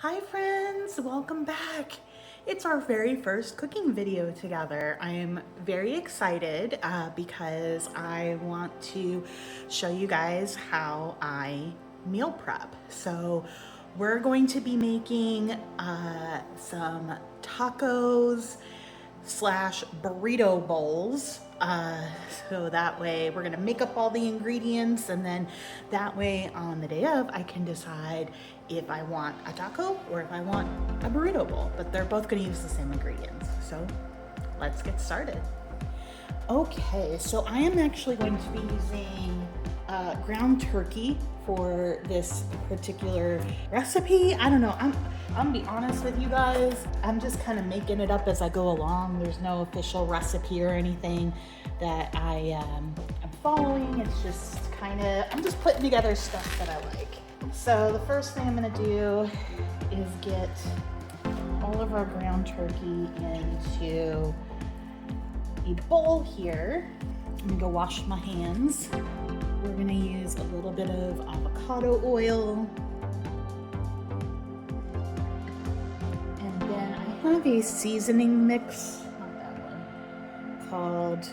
Hi friends, welcome back. It's our very first cooking video together. I am very excited because I want to show you guys how I meal prep. So we're going to be making some tacos slash burrito bowls. So that way we're gonna make up all the ingredients, and then that way on the day of I can decide if I want a taco or if I want a burrito bowl, but they're both gonna use the same ingredients. So let's get started. Okay, so I am actually going to be using ground turkey for this particular recipe. I don't know, I'm gonna be honest with you guys. I'm just kind of making it up as I go along. There's no official recipe or anything that I am following. It's just kind of, I'm just putting together stuff that I like. So the first thing I'm gonna do is get all of our ground turkey into a bowl here. I'm gonna go wash my hands. We're gonna use a little bit of avocado oil. And then I have a seasoning mix, not that one, called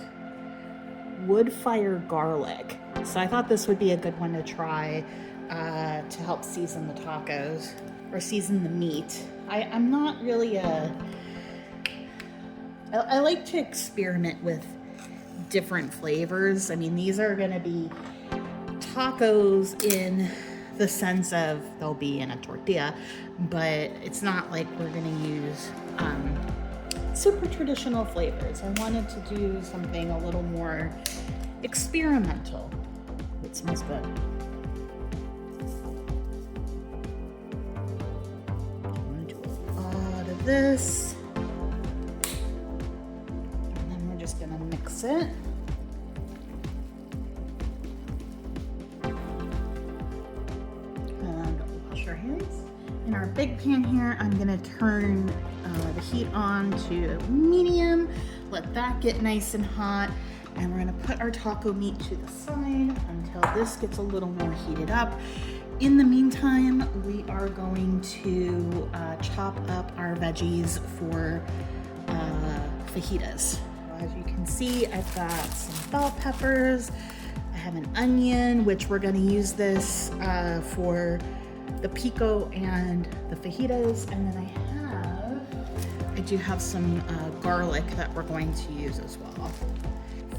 Woodfired Garlic. So I thought this would be a good one to try to help season the tacos or season the meat. I'm not really I like to experiment with different flavors. I mean, these are gonna be tacos in the sense of they'll be in a tortilla, but it's not like we're gonna use super traditional flavors. I wanted to do something a little more experimental. It smells good. I'm gonna do a lot of this. And then we're just gonna mix it. In our big pan here, I'm gonna turn the heat on to medium, let that get nice and hot, and we're gonna put our taco meat to the side until this gets a little more heated up. In the meantime, we are going to chop up our veggies for fajitas. So as you can see, I've got some bell peppers, I have an onion, which we're gonna use this for the pico and the fajitas, and then I do have some garlic that we're going to use as well.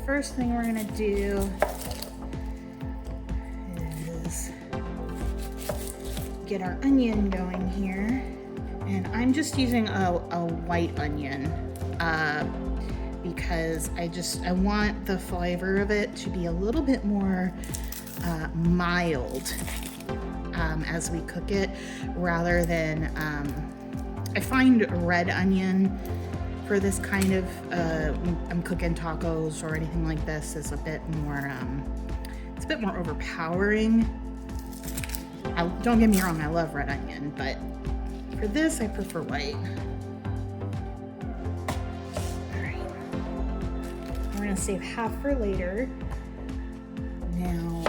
First thing we're gonna do is get our onion going here, and I'm just using a white onion because I want the flavor of it to be a little bit more mild as we cook it, rather than I find red onion for this kind of I'm cooking tacos or anything like this is a bit more it's a bit more overpowering. Don't get me wrong, I love red onion, but for this I prefer white. All right, we're gonna save half for later. Now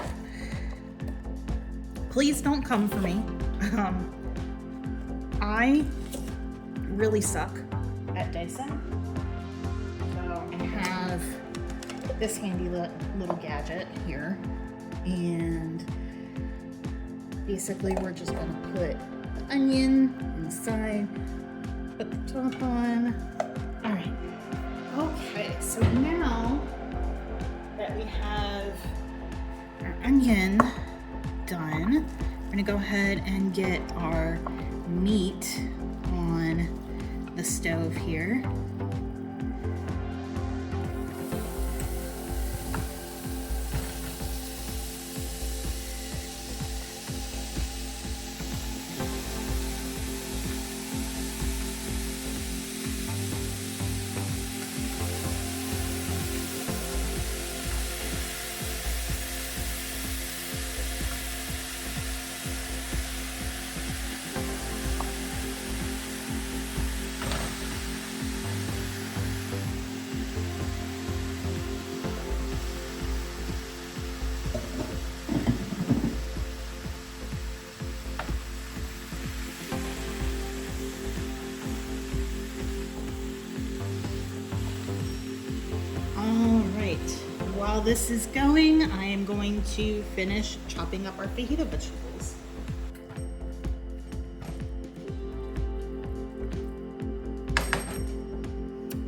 please don't come for me. I really suck at dicing. So I have this handy little gadget here. And basically we're just gonna put the onion inside, put the top on. All right. Okay, so now that we have our onion done, we're gonna go ahead and get our meat on the stove here. while this is going, I am going to finish chopping up our fajita vegetables.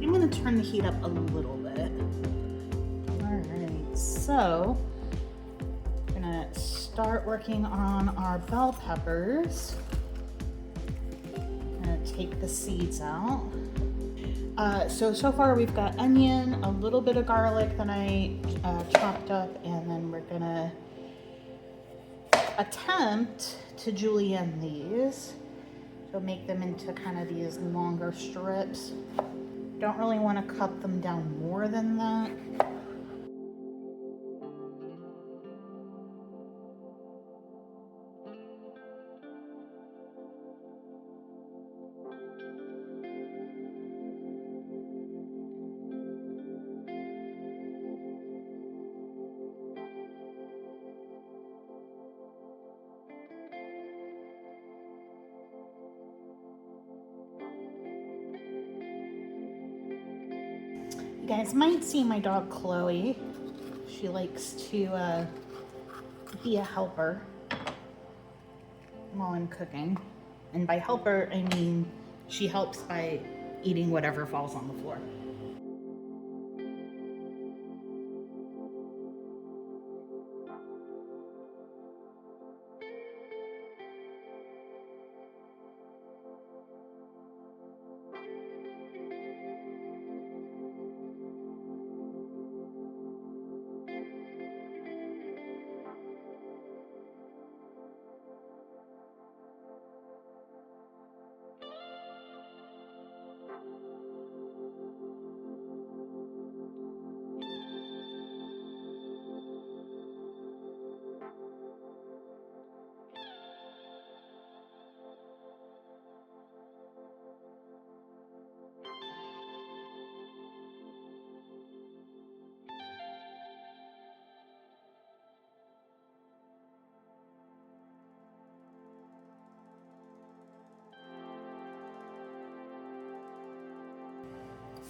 I'm gonna turn the heat up a little bit. All right, so I'm gonna start working on our bell peppers. I'm gonna take the seeds out. So far we've got onion, a little bit of garlic that I chopped up, and then we're gonna attempt to julienne these. So make them into kind of these longer strips. Don't really want to cut them down more than that. You guys might see my dog Chloe. She likes to be a helper while I'm cooking. And by helper, I mean she helps by eating whatever falls on the floor.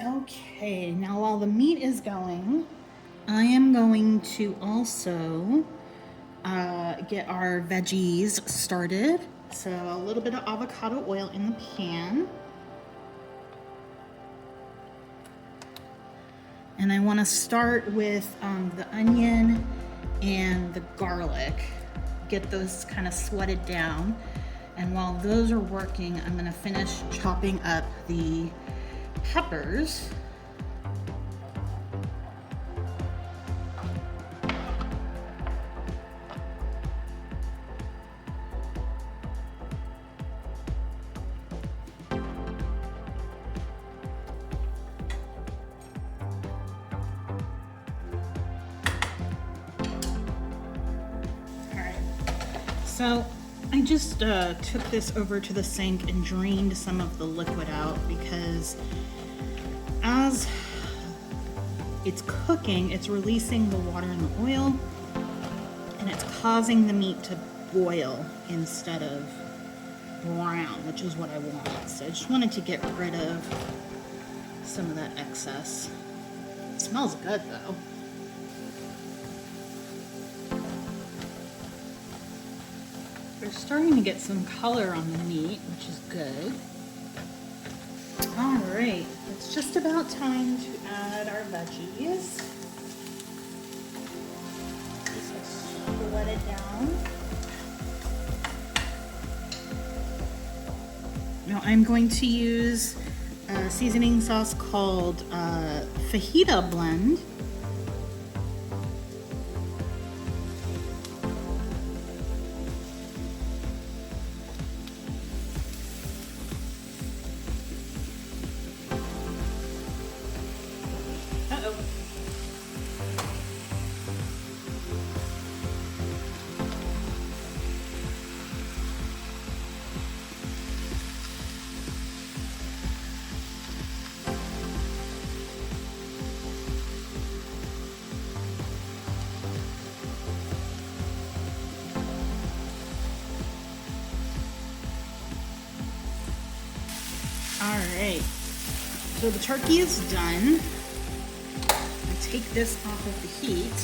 Okay, now while the meat is going, I am going to also get our veggies started. So a little bit of avocado oil in the pan. And I want to start with the onion and the garlic. Get those kind of sweated down. And while those are working, I'm going to finish chopping up the peppers. So I just took this over to the sink and drained some of the liquid out because as it's cooking, it's releasing the water and the oil, and it's causing the meat to boil instead of brown, which is what I want. So I just wanted to get rid of some of that excess. It smells good though. We're starting to get some color on the meat, which is good. All right, it's just about time to add our veggies. Just let it down. Now I'm going to use a seasoning sauce called Fajita Blend. All right, so the turkey is done. I take this off of the heat,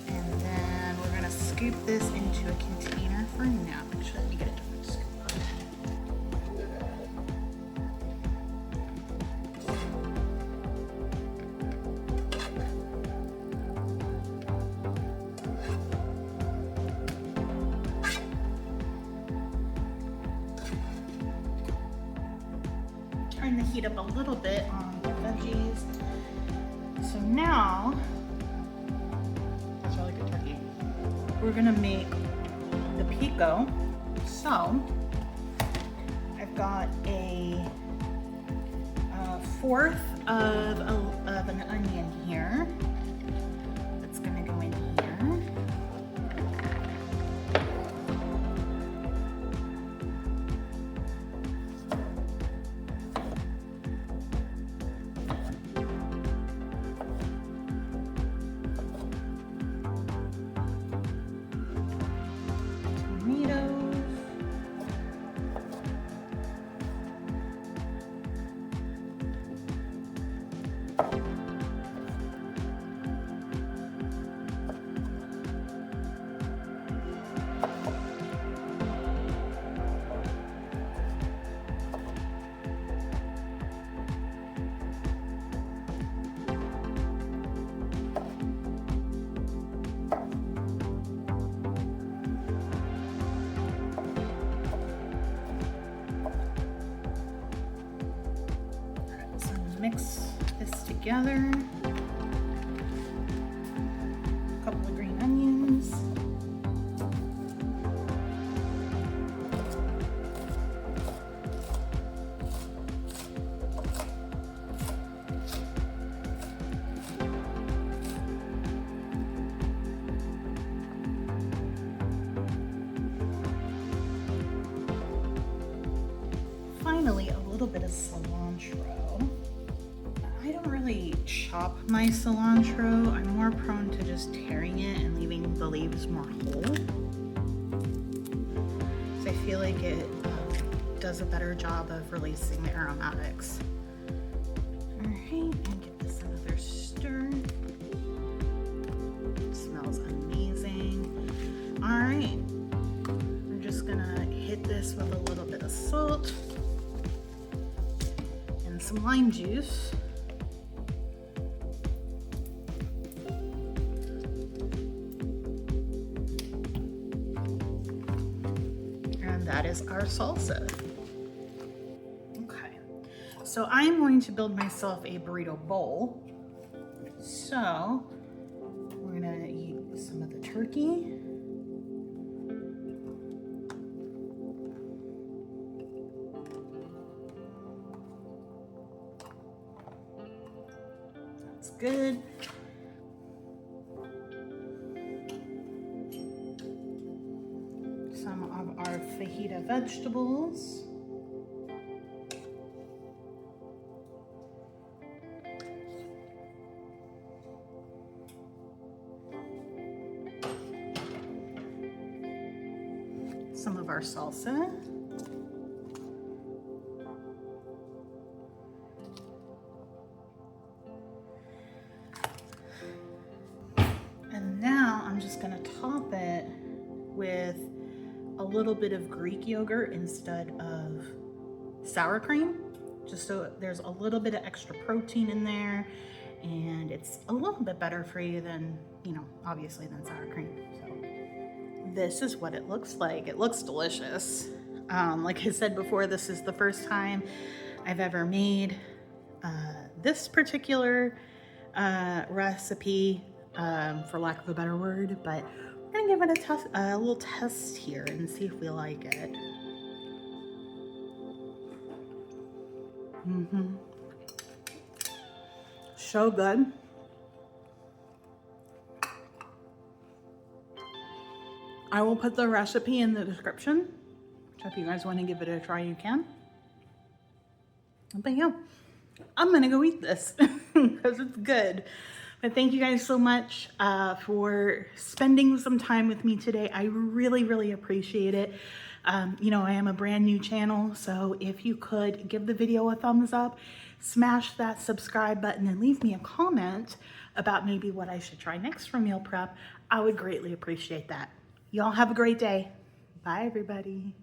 and then we're gonna scoop this into a container for now. Actually, let me get a different scoop. Turn the heat up a little bit on the veggies. So now, that's really good turkey. We're gonna make the pico. So I've got a fourth of an onion here. That's gonna go in here. Mix this together. A couple of green onions. Finally, a little bit of cilantro. I don't really chop my cilantro. I'm more prone to just tearing it and leaving the leaves more whole. So I feel like it does a better job of releasing the aromatics. All right, and give this another stir. It smells amazing. All right, I'm just gonna hit this with a little bit of salt and some lime juice. That is our salsa. Okay, so I'm going to build myself a burrito bowl. So we're gonna eat some of the turkey. That's good. Some of our fajita vegetables. Some of our salsa. And now I'm just going to top it with a little bit of Greek yogurt instead of sour cream, just so there's a little bit of extra protein in there, and it's a little bit better for you than, you know, obviously than sour cream. So this is what it looks like. It looks delicious. Like I said before, this is the first time I've ever made this particular recipe, for lack of a better word, but I'm gonna give it a little test here and see if we like it. So good. I will put the recipe in the description, so if you guys want to give it a try, you can. But yeah, I'm gonna go eat this because it's good. But thank you guys so much for spending some time with me today. I really, really appreciate it. You know, I am a brand new channel, so if you could give the video a thumbs up, smash that subscribe button, and leave me a comment about maybe what I should try next for meal prep, I would greatly appreciate that. Y'all have a great day. Bye, everybody.